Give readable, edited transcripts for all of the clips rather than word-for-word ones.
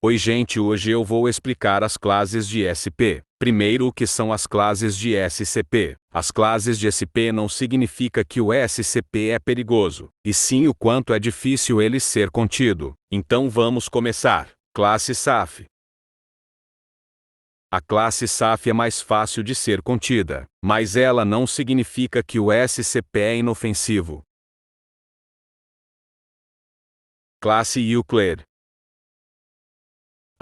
Oi gente, hoje eu vou explicar as classes de SP. Primeiro, o que são as classes de SCP. As classes de SP não significa que o SCP é perigoso, e sim o quanto é difícil ele ser contido. Então vamos começar. Classe SAF. A classe SAF é mais fácil de ser contida, mas ela não significa que o SCP é inofensivo. Classe Euclid.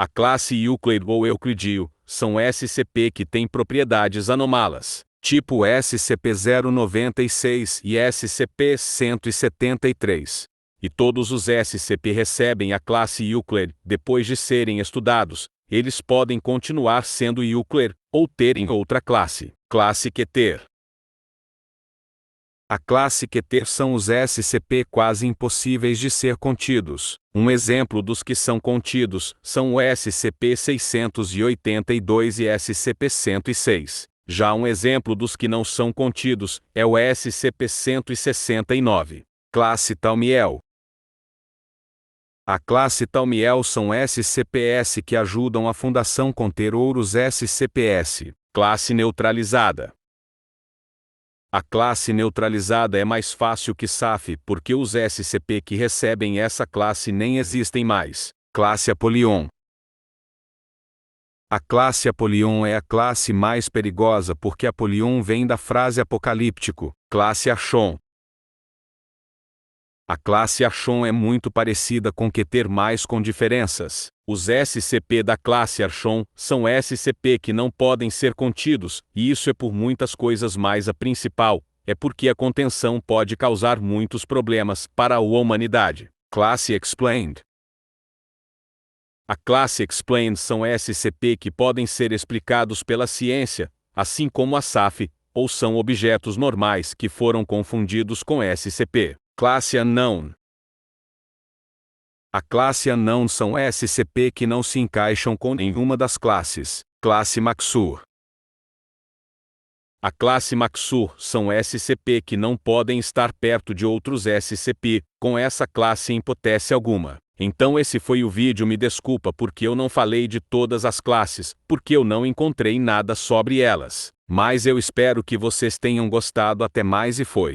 A classe Euclid ou Euclidio são SCP que têm propriedades anômalas, tipo SCP-096 e SCP-173. E todos os SCP recebem a classe Euclid. Depois de serem estudados, eles podem continuar sendo Euclid ou terem outra classe. Classe Keter. A classe Keter são os SCP quase impossíveis de ser contidos. Um exemplo dos que são contidos são o SCP-682 e SCP-106. Já um exemplo dos que não são contidos é o SCP-169. Classe Talmiel. A classe Talmiel são SCPs que ajudam a Fundação conter outros SCPs. Classe Neutralizada. A classe neutralizada é mais fácil que SAF porque os SCP que recebem essa classe nem existem mais. Classe Apollyon. A classe Apollyon é a classe mais perigosa porque Apollyon vem da frase apocalíptico. Classe Achon. A classe Achon é muito parecida com Keter, mas com diferenças. Os SCP da classe Achon são SCP que não podem ser contidos, e isso é por muitas coisas, mas a principal é porque a contenção pode causar muitos problemas para a humanidade. Classe Explained. A classe Explained são SCP que podem ser explicados pela ciência, assim como a SAF, ou são objetos normais que foram confundidos com SCP. Classe Unknown. A classe Unknown são SCP que não se encaixam com nenhuma das classes. Classe Maxur. A classe Maxur são SCP que não podem estar perto de outros SCP, com essa classe em hipótese alguma. Então esse foi o vídeo, me desculpa porque eu não falei de todas as classes, porque eu não encontrei nada sobre elas. Mas eu espero que vocês tenham gostado, até mais e foi.